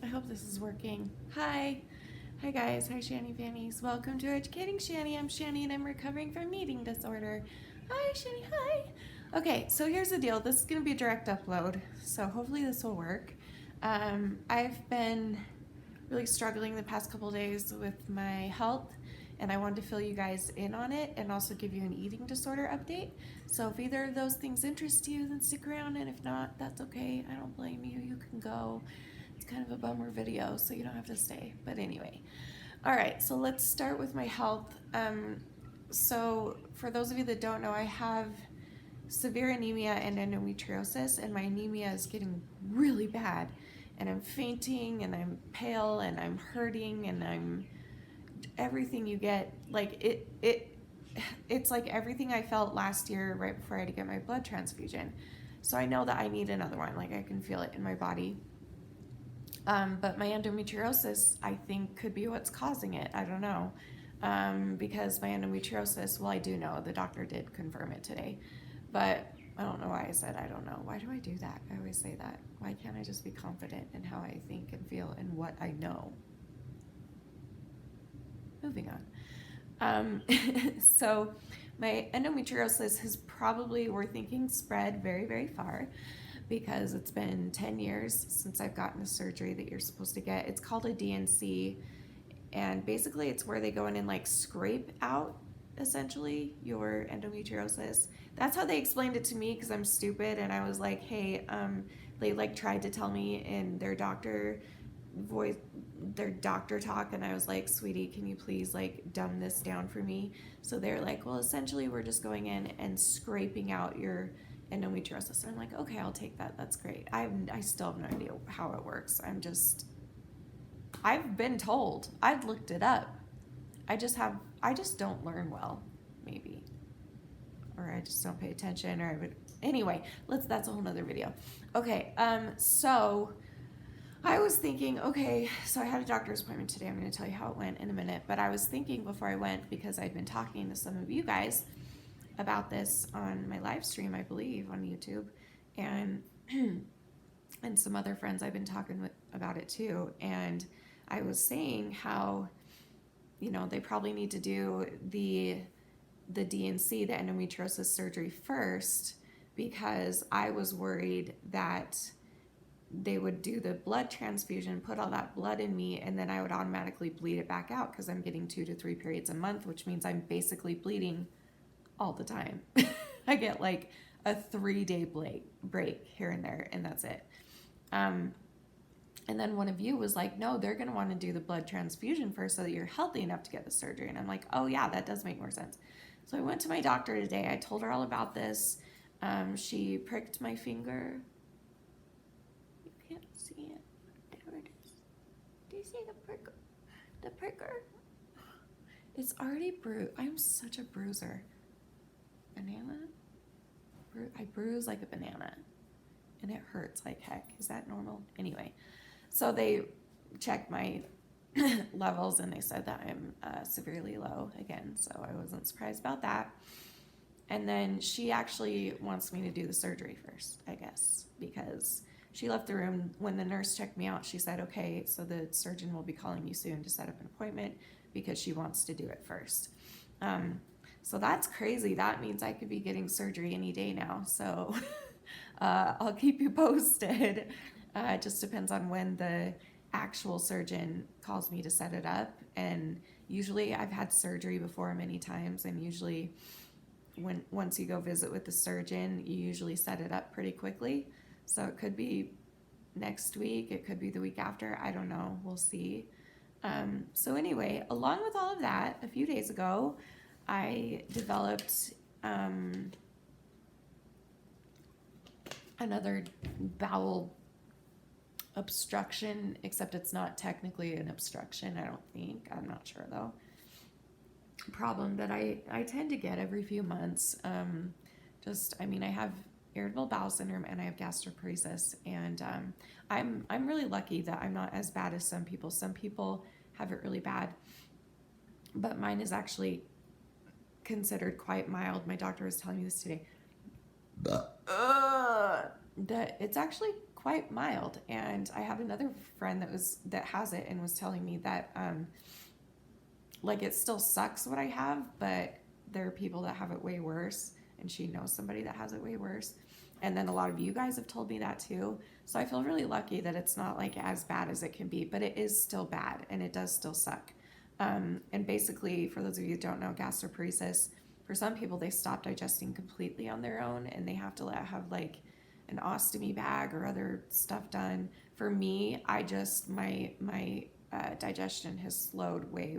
I hope this is working. Hi. Hi guys. Hi Shani Fannies. Welcome to Educating Shani. I'm Shani and I'm recovering from an eating disorder. Hi Shani. Hi. Okay, so here's the deal. This is going to be a direct upload, so hopefully this will work. I've been really struggling the past couple days with my health, and I wanted to fill you guys in on it and also give you an eating disorder update. So if either of those things interest you, then stick around, and if not, that's okay. I don't blame you. You can go. It's kind of a bummer video, so you don't have to stay. But anyway, all right, so let's start with my health. So for those of you that don't know, I have severe anemia and endometriosis, and my anemia is getting really bad, and I'm fainting, and I'm pale, and I'm hurting, and I'm everything you get. Like it's like everything I felt last year right before I had to get my blood transfusion. So I know that I need another one. Like I can feel it in my body. But my endometriosis, I think, could be what's causing it. I don't know. Because my endometriosis, well, I do know. The doctor did confirm it today. But I don't know why I said I don't know. Why do I do that? I always say that. Why can't I just be confident in how I think and feel and what I know? Moving on. So my endometriosis has probably, we're thinking, spread very, very far, because it's been 10 years since I've gotten the surgery that you're supposed to get. It's called a DNC, and basically it's where they go in and like scrape out essentially your endometriosis. That's how they explained it to me, because I'm stupid and I was like, hey, they like tried to tell me in their doctor voice, their doctor talk, and I was like, sweetie, can you please like dumb this down for me? So they're like, well, essentially we're just going in and scraping out your endometriosis. And I'm like, okay, I'll take that. That's great. I still have no idea how it works. I've been told. I've looked it up. I just don't learn well, maybe. Or I just don't pay attention, or I would, anyway, that's a whole nother video. Okay, so I was thinking, okay, so I had a doctor's appointment today. I'm going to tell you how it went in a minute. But I was thinking before I went, because I'd been talking to some of you guys about this on my live stream, I believe, on YouTube, and and some other friends I've been talking with about it too. And I was saying how, they probably need to do the DNC, the endometriosis surgery first, because I was worried that they would do the blood transfusion, put all that blood in me, and then I would automatically bleed it back out, because I'm getting 2 to 3 periods a month, which means I'm basically bleeding all the time. I get like a 3-day break here and there, and that's it. And then one of you was like, no, they're going to want to do the blood transfusion first so that you're healthy enough to get the surgery. And I'm like, oh yeah, that does make more sense. So I went to my doctor today. I told her all about this. She pricked my finger. You can't see it. There it is. Do you see the pricker? The pricker? It's already bruised. I'm such a bruiser. Banana? I bruise like a banana. And it hurts like heck. Is that normal? Anyway, so they checked my levels and they said that I'm severely low again. So I wasn't surprised about that. And then she actually wants me to do the surgery first, I guess, because she left the room. When the nurse checked me out, she said, okay, so the surgeon will be calling you soon to set up an appointment, because she wants to do it first. So that's crazy. That means I could be getting surgery any day now. So I'll keep you posted. It just depends on when the actual surgeon calls me to set it up. And usually I've had surgery before many times, and usually once you go visit with the surgeon, you usually set it up pretty quickly. So it could be next week, it could be the week after, I don't know, we'll see. So anyway, along with all of that, a few days ago, I developed another bowel obstruction, except it's not technically an obstruction, I don't think. I'm not sure though. Problem that I tend to get every few months. I have irritable bowel syndrome and I have gastroparesis, and I'm really lucky that I'm not as bad as some people. Some people have it really bad, but mine is actually considered quite mild. My doctor was telling me this today. That it's actually quite mild. And I had another friend that has it and was telling me that like it still sucks what I have, but there are people that have it way worse, and she knows somebody that has it way worse. And then a lot of you guys have told me that too. So I feel really lucky that it's not like as bad as it can be, but it is still bad and it does still suck. And basically, for those of you who don't know, gastroparesis, for some people, they stop digesting completely on their own and they have to have like an ostomy bag or other stuff done. For me, I just, my digestion has slowed way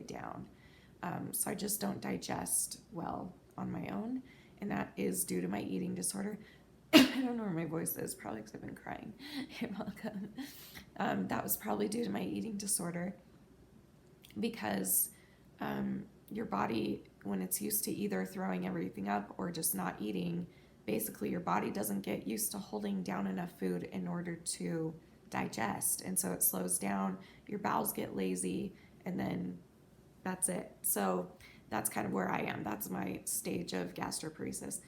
down. So I just don't digest well on my own, and that is due to my eating disorder. I don't know where my voice is, probably because I've been crying. You're welcome. That was probably due to my eating disorder, because your body, when it's used to either throwing everything up or just not eating, basically your body doesn't get used to holding down enough food in order to digest, and so it slows down, your bowels get lazy, and then that's it. So that's kind of where I am. That's my stage of gastroparesis.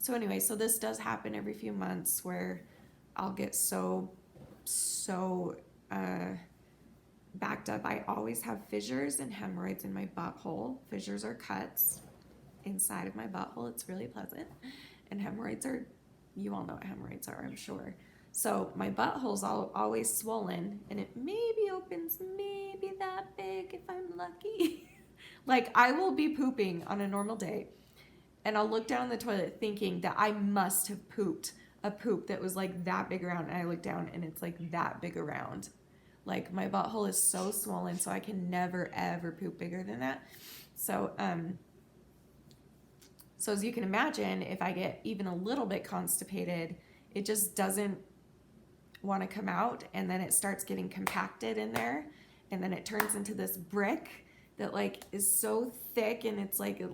So anyway, so this does happen every few months where I'll get so backed up. I always have fissures and hemorrhoids in my butthole. Fissures are cuts inside of my butthole. It's really pleasant. And hemorrhoids are, you all know what hemorrhoids are, I'm sure. So my butthole's always swollen, and it maybe opens maybe that big if I'm lucky. Like, I will be pooping on a normal day, and I'll look down the toilet thinking that I must have pooped a poop that was like that big around, and I look down and it's like that big around. Like, my butthole is so swollen, so I can never ever poop bigger than that. So so as you can imagine, if I get even a little bit constipated, it just doesn't want to come out, and then it starts getting compacted in there, and then it turns into this brick that like is so thick, and it's like it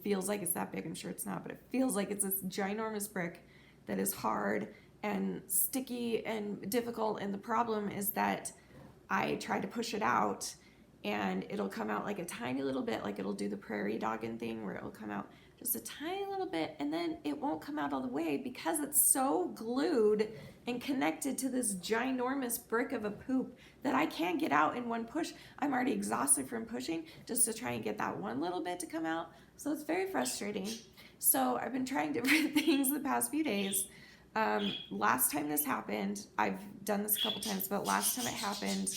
feels like it's that big. I'm sure it's not, but it feels like it's this ginormous brick that is hard and sticky and difficult. And the problem is that I try to push it out, and it'll come out like a tiny little bit, like it'll do the prairie dogging thing where it'll come out just a tiny little bit, and then it won't come out all the way because it's so glued and connected to this ginormous brick of a poop that I can't get out in one push. I'm already exhausted from pushing just to try and get that one little bit to come out. So it's very frustrating. So I've been trying different things the past few days. Last time this happened, I've done this a couple times, but last time it happened,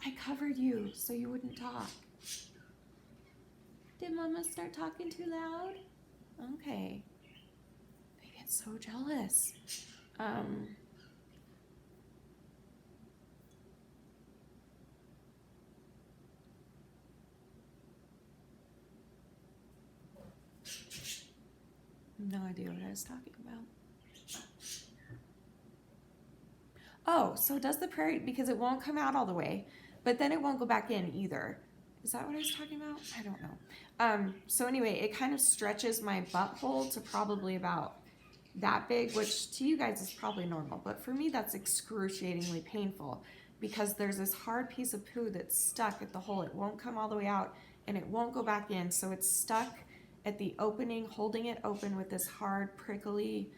I covered you so you wouldn't talk. Did Mama start talking too loud? Okay. I get so jealous. No idea what I was talking about. Oh, so it does the prairie, because it won't come out all the way, but then it won't go back in either. Is that what I was talking about? I don't know. So anyway, it kind of stretches my butthole to probably about that big, which to you guys is probably normal, but for me that's excruciatingly painful, because there's this hard piece of poo that's stuck at the hole. It won't come all the way out, and it won't go back in, so it's stuck at the opening, holding it open with this hard, prickly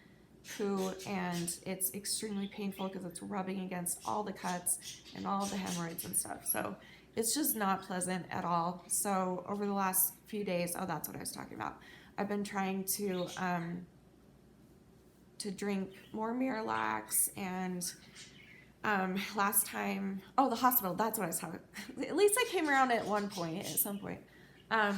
poo, and it's extremely painful because it's rubbing against all the cuts and all the hemorrhoids and stuff. So it's just not pleasant at all. So over the last few days, oh, that's what I was talking about. I've been trying to drink more Miralax, and last time, the hospital, that's what I was talking about. At least I came around at some point.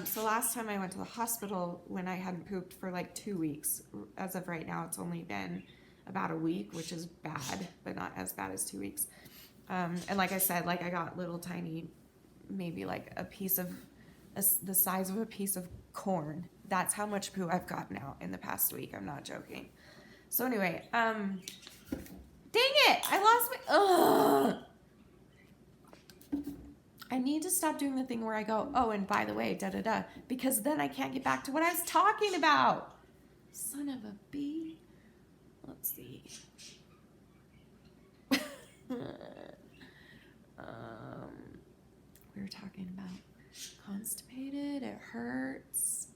So last time I went to the hospital when I hadn't pooped for like 2 weeks. As of right now, it's only been about a week, which is bad, but not as bad as 2 weeks. And like I said, like I got little tiny, maybe like a piece of, the size of a piece of corn. That's how much poo I've gotten out in the past week. I'm not joking. So anyway, dang it, I lost my, I need to stop doing the thing where I go, oh, and by the way, because then I can't get back to what I was talking about. Son of a bee. Let's see. We were talking about constipated, it hurts.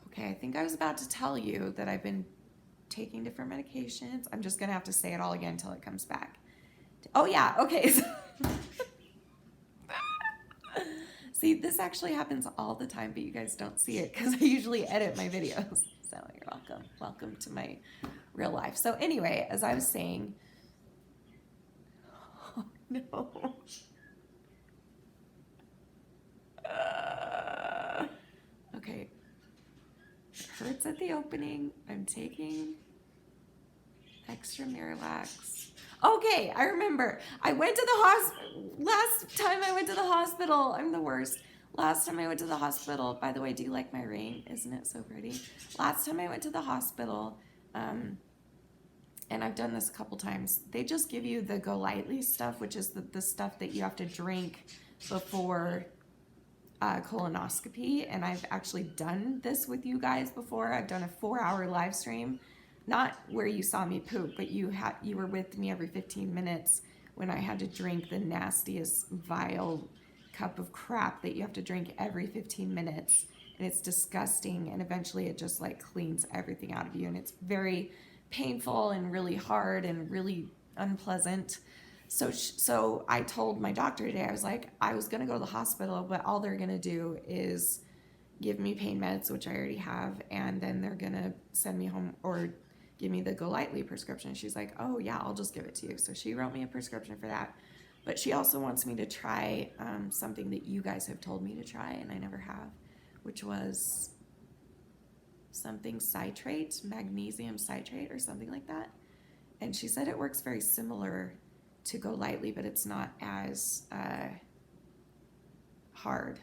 Okay, I think I was about to tell you that I've been taking different medications. I'm just going to have to say it all again until it comes back. Oh, yeah. Okay. See, this actually happens all the time, but you guys don't see it because I usually edit my videos. So you're welcome. Welcome to my real life. So anyway, as I was saying, oh no. Okay. It hurts at the opening. I'm taking extra Miralax. Okay, I remember. I went to the hospital. Last time I went to the hospital, I'm the worst. Last time I went to the hospital, by the way, do you like my ring? Isn't it so pretty? Last time I went to the hospital, and I've done this a couple times, they just give you the Go Lightly stuff, which is the stuff that you have to drink before colonoscopy. And I've actually done this with you guys before. I've done a 4-hour live stream, not where you saw me poop, but you were with me every 15 minutes when I had to drink the nastiest, vile cup of crap that you have to drink every 15 minutes. And it's disgusting. And eventually it just like cleans everything out of you. And it's very painful and really hard and really unpleasant. So I told my doctor today, I was like, I was going to go to the hospital, but all they're going to do is give me pain meds, which I already have. And then they're going to send me home or give me the Go Lightly prescription. She's like, oh yeah, I'll just give it to you. So she wrote me a prescription for that. But she also wants me to try something that you guys have told me to try and I never have, which was something citrate, magnesium citrate or something like that. And she said it works very similar to Go Lightly, but it's not as hard.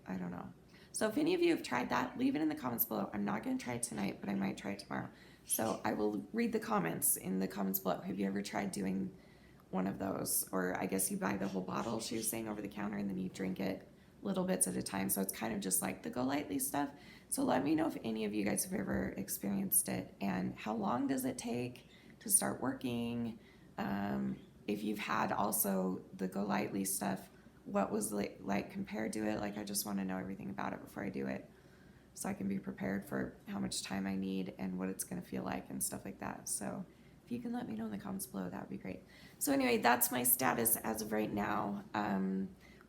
I don't know. So if any of you have tried that, leave it in the comments below. I'm not going to try it tonight, but I might try it tomorrow. So I will read the comments in the comments below. Have you ever tried doing one of those? Or I guess you buy the whole bottle, she was saying, over the counter, and then you drink it little bits at a time. So it's kind of just like the Go Lightly stuff. So let me know if any of you guys have ever experienced it and how long does it take to start working. If you've had also the Go Lightly stuff, what was like compared to it? Like, I just want to know everything about it before I do it so I can be prepared for how much time I need and what it's going to feel like and stuff like that. So if you can let me know in the comments below, that would be great. So anyway, that's my status as of right now.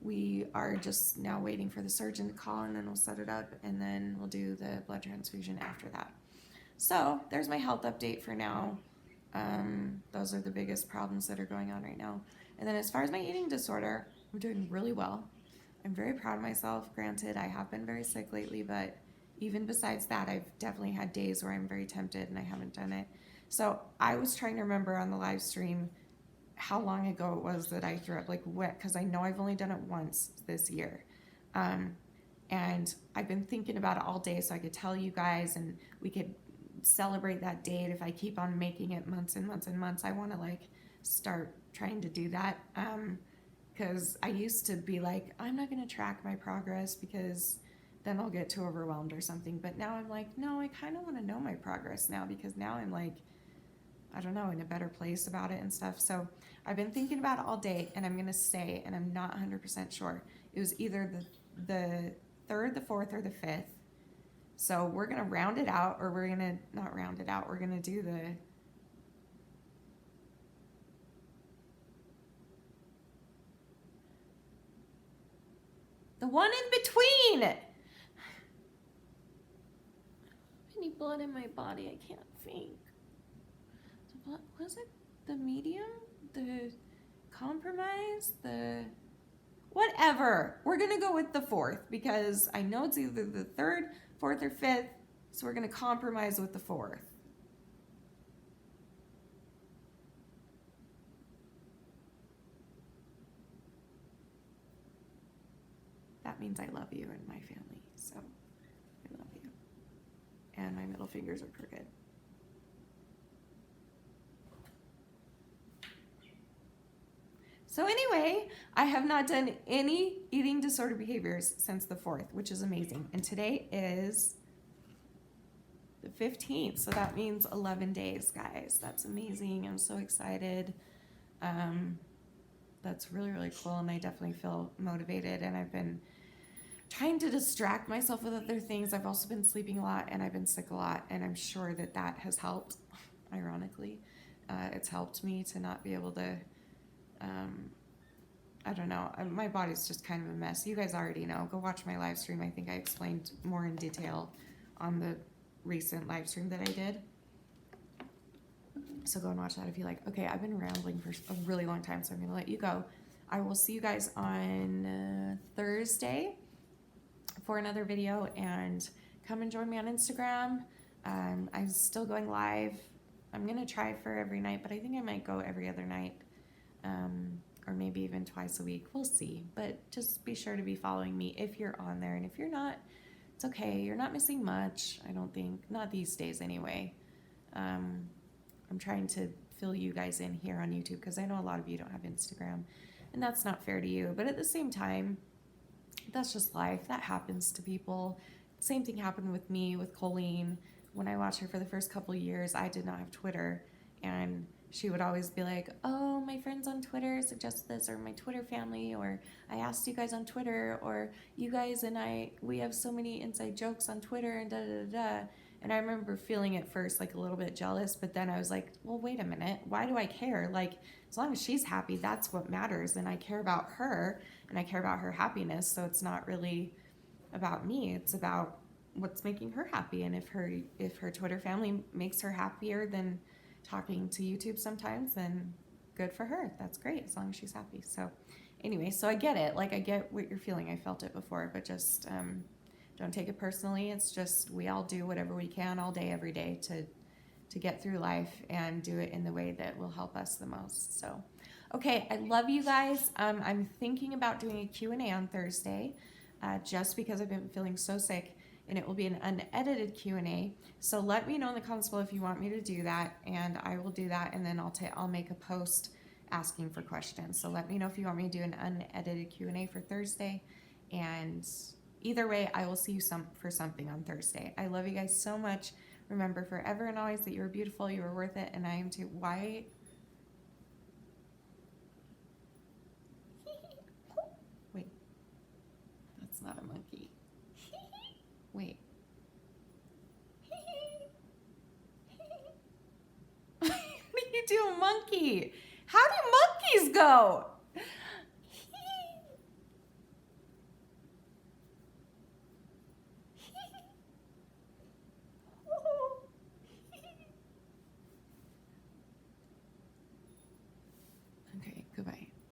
We are just now waiting for the surgeon to call, and then we'll set it up, and then we'll do the blood transfusion after that. So there's my health update for now. Those are the biggest problems that are going on right now. And then as far as my eating disorder, I'm doing really well. I'm very proud of myself. Granted, I have been very sick lately, but even besides that, I've definitely had days where I'm very tempted and I haven't done it. So I was trying to remember on the live stream how long ago it was that I threw up, like what, because I know I've only done it once this year. And I've been thinking about it all day so I could tell you guys and we could celebrate that date. If I keep on making it months and months and months, I want to like start trying to do that. Because I used to be like, I'm not going to track my progress because then I'll get too overwhelmed or something. But now I'm like, no, I kind of want to know my progress now because now I'm like, I don't know, in a better place about it and stuff. So I've been thinking about it all day, and I'm going to say, and I'm not 100% sure, it was either the 3rd, the 4th, or the 5th. So we're going to round it out, or we're going to not round it out. We're going to do the one in between. I need blood in my body. I can't think. Was it the medium? The compromise? The whatever. We're going to go with the 4th because I know it's either the 3rd, 4th, or 5th. So we're going to compromise with the 4th. That means I love you and my family. So I love you. And my middle fingers are crooked. So anyway, I have not done any eating disorder behaviors since the 4th, which is amazing. And today is the 15th, so that means 11 days, guys. That's amazing. I'm so excited. That's really, really cool, and I definitely feel motivated, and I've been trying to distract myself with other things. I've also been sleeping a lot and I've been sick a lot, and I'm sure that that has helped. Ironically, it's helped me to not be able to. I don't know. My body's just kind of a mess. You guys already know. Go watch my live stream. I think I explained more in detail on the recent live stream that I did. So go and watch that if you like. Okay, I've been rambling for a really long time, so I'm going to let you go. I will see you guys on Thursday for another video, and come and join me on Instagram. I'm still going live. I'm going to try for every night, but I think I might go every other night, or maybe even twice a week. We'll see, but just be sure to be following me if you're on there, and if you're not, it's okay. You're not missing much, I don't think. Not these days anyway. I'm trying to fill you guys in here on YouTube because I know a lot of you don't have Instagram, and that's not fair to you. But at the same time, that's just life. That happens to people. Same thing happened with me, with Colleen. When I watched her for the first couple of years, I did not have Twitter, and she would always be like, oh, my friends on Twitter suggested this, or my Twitter family, or I asked you guys on Twitter, or you guys and we have so many inside jokes on Twitter, and da-da-da-da. And I remember feeling at first like a little bit jealous, but then I was like, well, wait a minute. Why do I care? Like, as long as she's happy, that's what matters. And I care about her, and I care about her happiness. So it's not really about me. It's about what's making her happy. And if her Twitter family makes her happier than talking to YouTube sometimes, then good for her. That's great, as long as she's happy. So anyway, so I get it. Like, I get what you're feeling. I felt it before, but just don't take it personally. It's just, we all do whatever we can all day, every day to get through life, and do it in the way that will help us the most. So, okay, I love you guys. I'm thinking about doing a Q&A on Thursday, just because I've been feeling so sick, and it will be an unedited Q&A. So let me know in the comments below if you want me to do that, and I will do that, and then I'll make a post asking for questions. So let me know if you want me to do an unedited Q&A for Thursday, and either way, I will see you for something on Thursday. I love you guys so much. Remember forever and always that you are beautiful, you are worth it, and I am too. Why? Wait, that's not a monkey. Wait. How do you do a monkey? How do monkeys go?